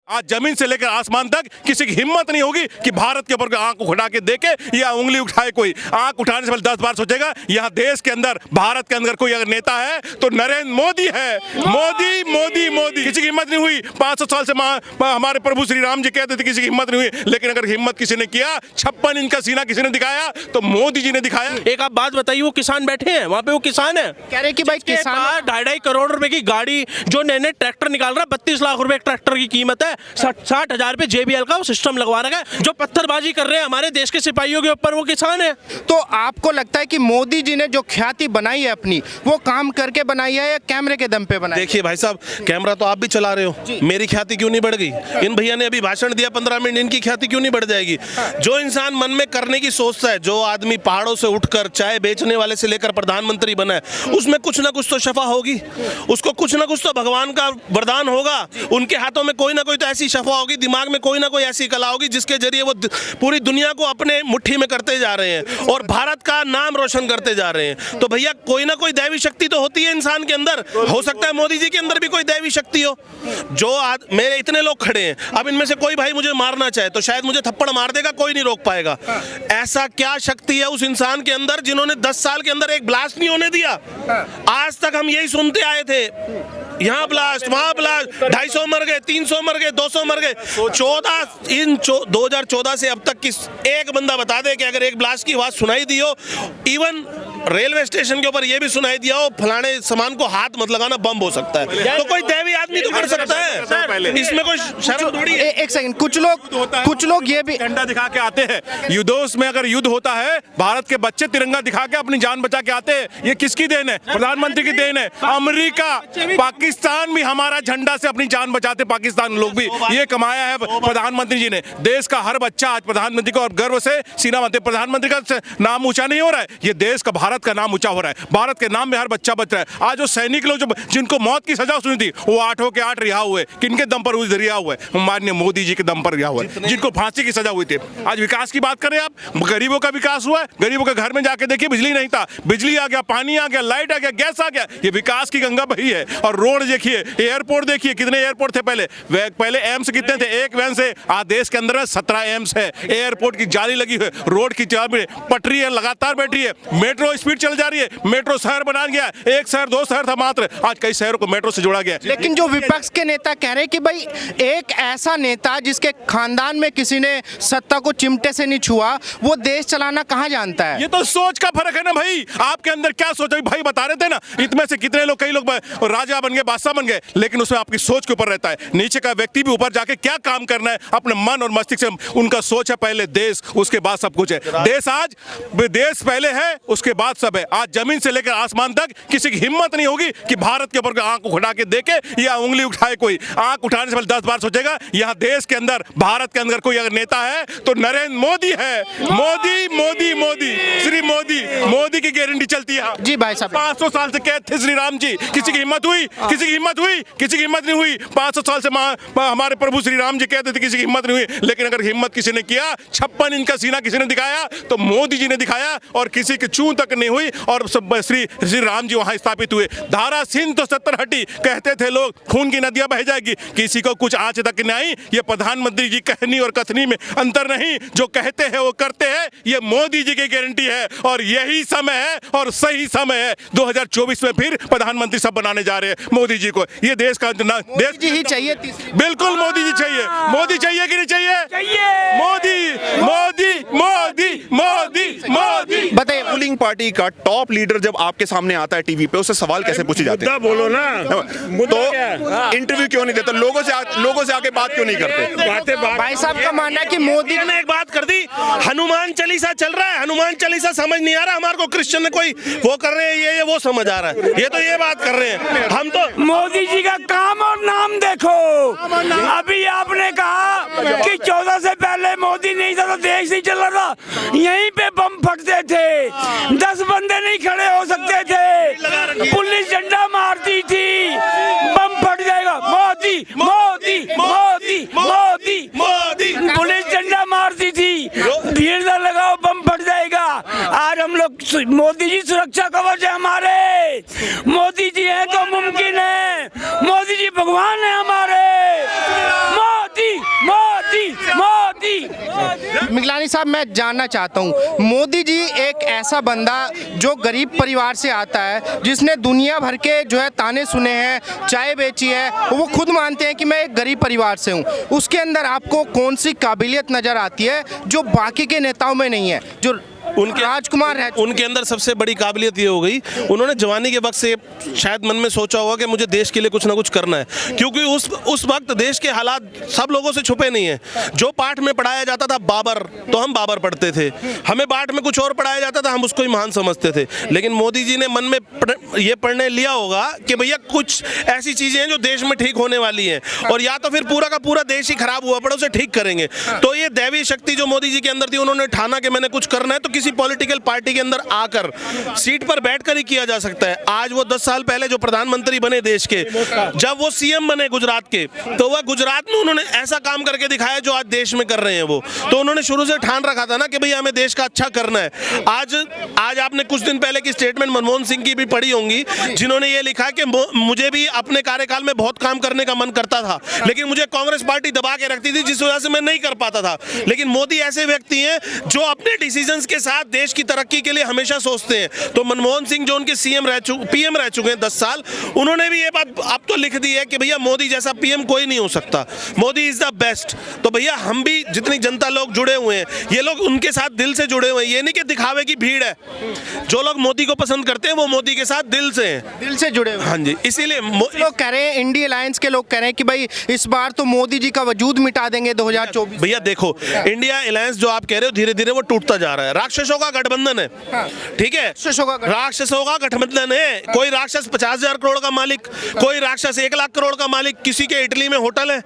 आज जमीन से लेकर आसमान तक किसी की हिम्मत नहीं होगी कि भारत के ऊपर आंख उठा के देखे या उंगली उठाए। कोई आंख उठाने से पहले 10 बार सोचेगा। यहाँ देश के अंदर, भारत के अंदर कोई अगर नेता है तो नरेंद्र मोदी है। मोदी मोदी मोदी। किसी की हिम्मत नहीं हुई। 500 साल से हमारे प्रभु श्री राम जी कहते थे किसी की हिम्मत नहीं हुई, लेकिन अगर हिम्मत किसी ने किया, 56 इंच का सीना किसी ने दिखाया तो मोदी जी ने दिखाया। एक आप बात बताइए, वो किसान बैठे हैं वहाँ पे, वो किसान है, कह रहे कि भाई किसान 2.5 करोड़ रुपए की गाड़ी, जो नए ट्रैक्टर निकाल रहा है, 32 लाख रुपए ट्रैक्टर की कीमत है, 60,000 पे JBL का वो सिस्टम लगवा रखा है। जो पत्थरबाजी कर रहे हैं हमारे देश के सिपाहियों के ऊपर, वो किसान है। तो आपको लगता है कि मोदी जी ने जो ख्याति बनाई है अपनी, वो काम करके बनाई है या कैमरे के दम पे बनाई? देखिए भाई साहब, कैमरा तो आप भी चला रहे हो, मेरी ख्याति क्यों नहीं बढ़ गई? इन भैया ने अभी भाषण दिया 15 मिनट, इनकी ख्याति क्यों नहीं बढ़ जाएगी? जो इंसान मन में करने की सोचता है, जो आदमी पहाड़ों से उठकर चाय बेचने वाले से लेकर प्रधानमंत्री बना है, उसमें कुछ ना कुछ तो शफा होगी, उसको कुछ ना कुछ तो भगवान का वरदान होगा। उनके हाथों में कोई ना कोई तो ऐसी शफा होगी, दिमाग में कोई ना कोई ऐसी कला होगी जिसके जरिए वो पूरी दुनिया को अपने मुट्ठी में करते जा रहे हैं और भारत का नाम रोशन करते जा रहे हैं। तो भैया कोई ना कोई दैवी शक्ति तो होती है इंसान के अंदर। हो सकता है मोदी जी के अंदर भी कोई दैवी शक्ति हो। जो मेरे इतने लोग खड़े हैं, अब इनमें से कोई भाई मुझे मारना चाहे तो शायद मुझे थप्पड़ मार देगा, कोई नहीं रोक पाएगा। ऐसा क्या शक्ति है उस इंसान के अंदर जिन्होंने 10 साल के अंदर एक ब्लास्ट नहीं होने दिया? आज तक हम यही सुनते आए थे, यहाँ ब्लास्ट, वहां ब्लास्ट, 250 मर गए, 300 मर गए, 200 मर गए। 2014 से अब तक किस एक बंदा बता दे कि अगर एक ब्लास्ट की आवाज सुनाई दी हो, इवन रेलवे स्टेशन के ऊपर यह भी सुनाई दिया हो फलाने सामान को हाथ मत लगाना, बम हो सकता है। तो कोई दैवी आदमी तो कर सकता है, इसमें कोई शर्म थोड़ी है। एक सेकंड, कुछ लोग ये भी झंडा दिखा के आते हैं युद्धों में। अगर युद्ध होता है, भारत के बच्चे तिरंगा दिखा के अपनी जान बचा के आते हैं। ये किसकी देन है? प्रधानमंत्री की देन है। अमेरिका, पाकिस्तान भी हमारा झंडा से अपनी जान बचाते, पाकिस्तान लोग भी। ये कमाया है प्रधानमंत्री जी ने। देश का हर बच्चा आज प्रधानमंत्री को और गर्व से सीना बांधे। प्रधानमंत्री का नाम ऊंचा नहीं हो रहा है, ये देश का, भारत का नाम ऊंचा हो रहा है। भारत के नाम में हर बच्चा बच रहा है। आज वो सैनिक लोग जिनको मौत की सजा सुनी थी, वो 8 के 8 रिहा हुए। किनके दम पर रिहा हुए? माननीय मोदी जी के दम पर रिहा हुआ है, जिनको फांसी की सजा हुई थी। आज विकास की बात करें आप, गरीबों का विकास हुआ है। गरीबों के घर में जाके देखिए, बिजली नहीं था, बिजली आ गया, पानी आ गया, लाइट आ गया, गैस आ गया। ये विकास की गंगा बही है। और रोड देखिए, एयरपोर्ट देखिए, कितने एयरपोर्ट थे पहले एम्स कितने थे? एक वैन से आज देश के अंदर में 17 एम्स है। एयरपोर्ट की जाली लगी हुई है, रोड की पटरी है, लगातार बैठी है, मेट्रो स्पीड चल जा रही है। मेट्रो शहर बना गया, एक शहर 2 शहर था मात्र, आज कई शहरों को मेट्रो से जोड़ा गया। लेकिन जो विपक्ष के नेता कह रहे हैं कि भाई एक ऐसा नेता जिसके खानदान में किसी ने सत्ता को चिमटे से नहीं छुआ, वो देश चलाना कहाँ जानता है? ये तो सोच का फर्क है ना भाई। आपके अंदर क्या सोच है भाई? बता रहे थे ना, इतने से कितने लोग, कई लोग राजा बन गए, बादशाह बन गए, लेकिन उसमें आपकी सोच के ऊपर रहता है। नीचे का व्यक्ति भी ऊपर जाके क्या काम करना है, अपने मन और मस्तिष्क से उनका सोच है। पहले देश, उसके बाद सब कुछ है। देश पहले है, उसके बाद सब है। आज जमीन से लेकर आसमान तक किसी की हिम्मत नहीं होगी कि भारत के ऊपर आंख उठा के देखे या उंगली उठाए। कोई आंख उठाने से पहले 10 बार सोचेगा। यहाँ देश के अंदर, भारत के अंदर कोई अगर नेता है तो नरेंद्र मोदी है। मोदी मोदी मोदी, श्री मोदी, मोदी की गारंटी चलती है। जी भाई साहब, 500 साल से कहते थे श्री राम जी, किसी की हिम्मत हुई? किसी की हिम्मत हुई? किसी की हिम्मत नहीं हुई। 500 साल से हमारे प्रभु श्री राम जी कहते थे किसी की हिम्मत नहीं हुई, लेकिन अगर हिम्मत किसी ने किया, 56 इंच का सीना किसी ने दिखाया तो मोदी जी ने दिखाया। और किसी की चूं तक नहीं हुई और श्री राम जी वहां स्थापित हुए। धारा 370 हटी, कहते थे लोग खून की नदियां बह जाएगी, किसी को कुछ आंच तक नहीं आई। ये प्रधानमंत्री जी कहनी और कथनी में अंतर नहीं, जो कहते हैं वो करते हैं। ये मोदी जी की गारंटी है और यही समय है और सही समय है। 2024 में फिर प्रधानमंत्री सब बनाने जा रहे हैं मोदी जी को। ये देश का मोदी जी ही चाहिए। बिल्कुल मोदी जी चाहिए। मोदी चाहिए कि नहीं चाहिए? मोदी मोदी मोदी मोदी मोदी। बताइए, रूलिंग पार्टी का टॉप लीडर जब आपके सामने आता है टीवी पे, उससे सवाल कैसे पूछे जाते हैं? बोलो ना, तो इंटरव्यू क्यों नहीं देते? लोगों से आके बात क्यों नहीं करते? भाई साहब का मानना है कि मोदी ने एक बात कर दी, हनुमान चालीसा चल रहा है, हनुमान चालीसा समझ नहीं आ रहा हमारे को। क्रिश्चियन ने कोई वो कर रहे हैं, ये वो समझ आ रहा है। ये तो ये बात कर रहे हैं हम तो। मोदी जी का काम और नाम देखो। अभी आपने कहा कि 14 से पहले मोदी नहीं था तो देश नहीं चल रहा था, यहीं पे बम फटते थे, 10 बंदे नहीं खड़े हो सकते थे, पुलिस झंडा मारती थी, बम फट जाएगा। मोदी मोदी मोदी मोदी मोदी, पुलिस झंडा मारती थी, भीड़ न लगाओ, बम फट जाएगा। आज हम लोग, मोदी जी सुरक्षा कवच है हमारे, मोदी जी हैं तो मुमकिन है, मोदी जी भगवान है हमारे। मोदी मिगलानी साहब, मैं जानना चाहता हूँ, मोदी जी एक ऐसा बंदा जो गरीब परिवार से आता है, जिसने दुनिया भर के जो है ताने सुने हैं, चाय बेची है, वो खुद मानते हैं कि मैं एक गरीब परिवार से हूँ, उसके अंदर आपको कौन सी काबिलियत नजर आती है जो बाकी के नेताओं में नहीं है, जो उनके राजकुमार है? उनके अंदर सबसे बड़ी काबिलियत ये हो गई, उन्होंने जवानी के वक्त से शायद मन में सोचा होगा कि मुझे देश के लिए कुछ ना कुछ करना है, क्योंकि उस वक्त देश के हालात सब लोगों से छुपे नहीं है। जो पाठ में पढ़ाया जाता था बाबर, तो हम बाबर पढ़ते थे, हमें पाठ में कुछ और पढ़ाया जाता था, हम उसको ही महान समझते थे। लेकिन मोदी जी ने मन में ये पढ़ने लिया होगा कि भैया कुछ ऐसी चीजें हैं जो देश में ठीक होने वाली हैं, और या तो फिर पूरा का पूरा देश ही खराब हुआ पड़ा उसे ठीक करेंगे। तो ये दैवीय शक्ति जो मोदी जी के अंदर थी, उन्होंने ठाना कि मैंने कुछ करना है तो किसी पॉलिटिकल पार्टी के अंदर आकर सीट पर बैठकर ही किया जा सकता है। आज वो 10 साल पहले जो प्रधानमंत्री बने देश के, जब वो सीएम बने गुजरात के, तो वह गुजरात में उन्होंने ऐसा काम करके दिखाया जो आज देश में कर रहे हैं वो। तो उन्होंने शुरू से ठान रखा था ना कि भैया हमें देश का अच्छा करना है। आज आपने कुछ दिन पहले की स्टेटमेंट मनमोहन सिंह की भी पढ़ी होंगी, जिन्होंने ये लिखा कि मुझे भी अपने कार्यकाल में बहुत काम करने का मन करता था, लेकिन मुझे कांग्रेस पार्टी दबा के रखती थी, जिस वजह से मैं नहीं कर पाता था। लेकिन मोदी ऐसे व्यक्ति हैं जो अपने डिसीजंस के साथ देश की तरक्की के लिए हमेशा सोचते हैं। तो मनमोहन सिंह जो उनके पीएम रह चुके हैं 10 साल, उन्होंने भी ये बात अब तो लिख दी है कि भैया मोदी जैसा पीएम कोई नहीं हो सकता, मोदी इज द बेस्ट। तो भैया हम भी जितनी जनता लोग जुड़े हुए हैं, ये लोग उनके साथ दिल से जुड़े हुए हैं, ये नहीं कि दिखावे की भीड़ है। जो लोग मोदी को पसंद करते हैं वो मोदी के साथ दिल से हैं, दिल से जुड़े हुए। हाँ जी, इसीलिए लोग कह रहे हैं, इंडिया अलायंस के लोग कह रहे हैं कि भाई इस बार तो मोदी जी का वजूद मिटा देंगे 2024। भैया देखो, इंडिया अलायंस जो आप कह रहे हो धीरे धीरे वो टूटता जा रहा है। राक्षसों का गठबंधन है, ठीक है, राक्षसों का गठबंधन है। कोई राक्षस 50,000 करोड़ का मालिक, कोई राक्षस 1 लाख करोड़ का मालिक, किसी के इटली में होटल है,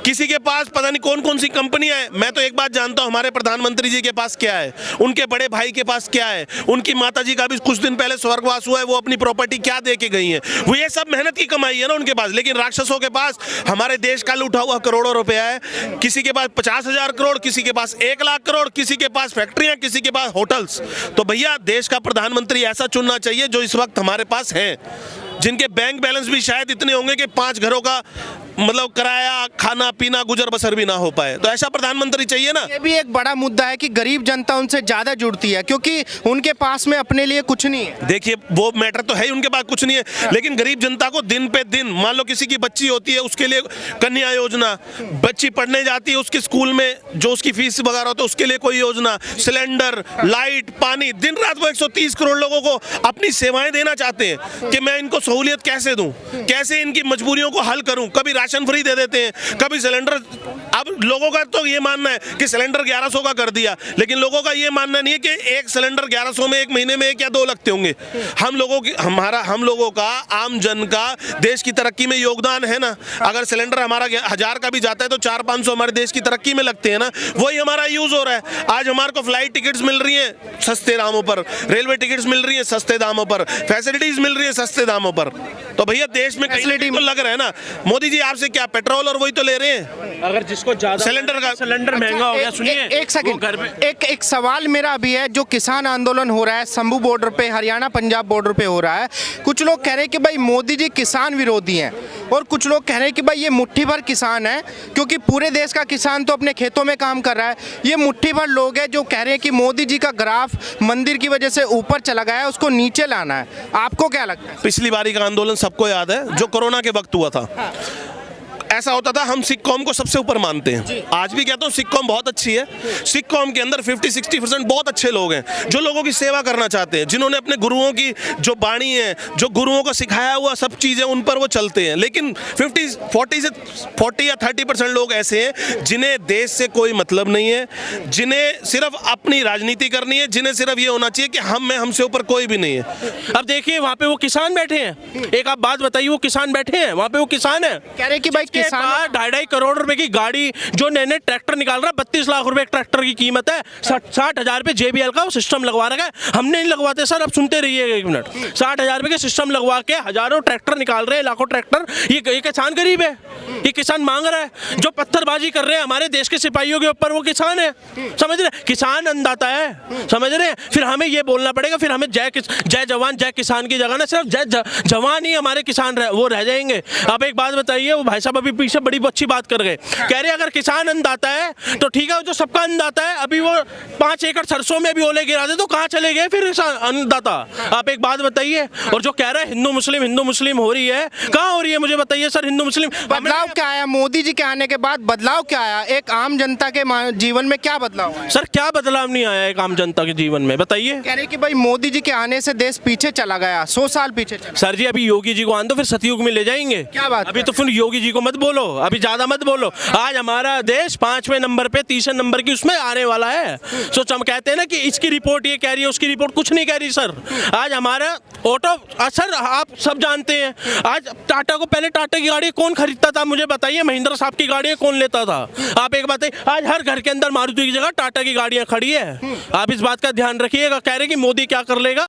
किसी के पास पता नहीं कौन कौन सी कंपनियां है। मैं तो एक बात जानता हूं, हमारे प्रधानमंत्री जी के पास क्या है, उनके बड़े भाई के पास क्या है, उनकी माता जी का भी कुछ दिन पहले स्वर्गवास हुआ है, वो अपनी प्रॉपर्टी क्या दे के गई है, वो ये सब मेहनत की कमाई है ना उनके पास। लेकिन राक्षसों के पास हमारे देश का लूटा हुआ करोड़ों रुपया है, किसी के पास 50,000 करोड़, किसी के पास 1 लाख करोड़, किसी के पास फैक्ट्रियां, किसी के पास होटल्स। तो भैया देश का प्रधानमंत्री ऐसा चुनना चाहिए जो इस वक्त हमारे पास है, जिनके बैंक बैलेंस भी शायद इतने होंगे कि 5 घरों का मतलब किराया, खाना पीना, गुजर बसर भी ना हो पाए। तो ऐसा प्रधानमंत्री चाहिए ना। ये भी एक बड़ा मुद्दा है कि गरीब जनता उनसे ज्यादा जुड़ती है, क्योंकि उनके पास में अपने लिए कुछ नहीं है। देखिए वो मैटर तो है ही, उनके पास कुछ नहीं है, लेकिन गरीब जनता को दिन पे दिन, मान लो किसी की बच्ची होती है, उसके लिए कन्या योजना, बच्ची पढ़ने जाती है उसके स्कूल में जो उसकी फीस वगैरह होता है उसके लिए कोई योजना, सिलेंडर, लाइट, पानी, दिन रात वो 130 करोड़ लोगों को अपनी सेवाएं देना चाहते हैं कि मैं इनको सहूलियत कैसे दूं, कैसे इनकी मजबूरियों को हल करूं। कभी राशन फ्री दे देते हैं, कभी सिलेंडर। अब लोगों का तो ये मानना है कि सिलेंडर 1100 का कर दिया, लेकिन लोगों का ये मानना नहीं है कि एक सिलेंडर 1100 में एक महीने में 1 या 2 लगते होंगे। हम लोगों का, आम जन का देश की तरक्की में योगदान है ना। अगर सिलेंडर हमारा 1000 का भी जाता है तो 400-500 हमारे देश की तरक्की में लगते हैं ना, वही हमारा यूज हो रहा है। आज हमारे को फ्लाइट टिकट्स मिल रही हैं सस्ते दामों पर, रेलवे टिकट्स मिल रही हैं सस्ते दामों पर, फैसिलिटीज मिल रही है सस्ते दामों पर। तो भैया देश में फैसिलिटी तो लग रहा है ना। मोदी जी आपसे क्या पेट्रोल और वही तो ले रहे हैं। अगर जिसको ज्यादा सिलेंडर महंगा हो गया, सुनिए एक सेकंड, एक सवाल मेरा अभी है, जो किसान आंदोलन हो रहा है शंभू बॉर्डर पे, हरियाणा पंजाब बॉर्डर पे हो रहा है, कुछ लोग कह रहे हैं कि भाई मोदी जी किसान विरोधी हैं, और कुछ लोग कह रहे हैं कि भाई ये मुट्ठी भर किसान है, क्योंकि पूरे देश का किसान तो अपने खेतों में काम कर रहा है। ये मुट्ठी भर लोग हैं जो कह रहे हैं कि मोदी जी का ग्राफ मंदिर की वजह से ऊपर चला गया है, उसको नीचे लाना है। आपको क्या लगता है? पिछली बारी का आंदोलन सबको याद है जो कोरोना के वक्त हुआ था। ऐसा होता था, हम सिख कौम को सबसे ऊपर मानते हैं, आज भी कहता हूँ सिख कौम बहुत अच्छी है। सिख कौम के अंदर 50-60% बहुत अच्छे लोग हैं जो लोगों की सेवा करना चाहते हैं, जिन्होंने अपने गुरुओं की जो बाणी है, जो गुरुओं को सिखाया हुआ सब चीज़ें, उन पर वो चलते हैं। लेकिन 40 या 30% लोग ऐसे हैं जिन्हें देश से कोई मतलब नहीं है, जिन्हें सिर्फ अपनी राजनीति करनी है, जिन्हें सिर्फ ये होना चाहिए कि हमसे ऊपर कोई भी नहीं है। अब देखिए वहाँ पे वो किसान बैठे हैं, एक आप बात बताइए, वो किसान बैठे हैं वहाँ पे, वो किसान है, कह रहे कि भाई किसान 2.5 करोड़ रुपए की गाड़ी, जो नए ट्रैक्टर निकाल रहा है, 32 लाख रुपए एक ट्रैक्टर की कीमत है, 60,000 पे JBL का वो सिस्टम लगवा रखा है। हमने नहीं लगवाते सर, अब सुनते रहिए 1 मिनट। 60,000 रुपए के सिस्टम लगवा के हजारों ट्रैक्टर निकाल रहे हैं, लाखों ट्रैक्टर। ये किसान गरीब है, ये किसान मांग रहा है। जो पत्थरबाजी कर रहे हैं हमारे देश के सिपाहियों के ऊपर, वो किसान है, समझ रहे? किसान अन्नदाता है, समझ रहे? फिर हमें ये बोलना पड़ेगा, फिर हमें जय जवान जय किसान की जगह ना सिर्फ जय जवान ही हमारे किसान वो रह जाएंगे। आप एक बात बताइए, वो भाई साहब अभी पीछे बड़ी अच्छी बात कर गए, कह रहे अगर किसान अन्नदाता है तो ठीक है, जो सबका अन्नदाता है, अभी वो 5 एकड़ सरसों में भी ओले गिरा दे तो कहाँ चले गए फिर अन्नदाता? आप एक बात बताइए। और जो कह रहा है हिंदू मुस्लिम हो रही है, कहाँ हो रही है मुझे बताइए सर? हिंदू मुस्लिम बदलाव क्या आया मोदी जी के आने के बाद? बदलाव क्या आया एक आम जनता के जीवन में? क्या बदलाव आया? सर क्या बदलाव नहीं आया एक आम जनता के जीवन में, बताइए। कह रहे कि भाई मोदी जी के आने से देश पीछे चला गया, 100 साल पीछे चला। सर जी अभी योगी जी को आन दो, फिर सतयुग में ले जाएंगे। क्या बात अभी तो फिर योगी जी को मत बोलो, अभी ज्यादा मत बोलो। आज हमारा देश 5वें नंबर पे 30वें नंबर की उसमें आने वाला है। सो हम कहते हैं ना कि इसकी रिपोर्ट ये कह रही है, उसकी रिपोर्ट कुछ नहीं कह रही सर। आज हमारा ऑटो, सर आप सब जानते हैं, आज टाटा को, पहले टाटा की गाड़ी कौन खरीदता था मुझे बताइए? महिंद्रा साहब की गाड़ी कौन लेता था? आप एक बात, आज हर घर के अंदर मारुति की जगह टाटा की गाड़ियां खड़ी है। आप इस बात का ध्यान रखिएगा। कह रहे कि मोदी क्या कर लेगा।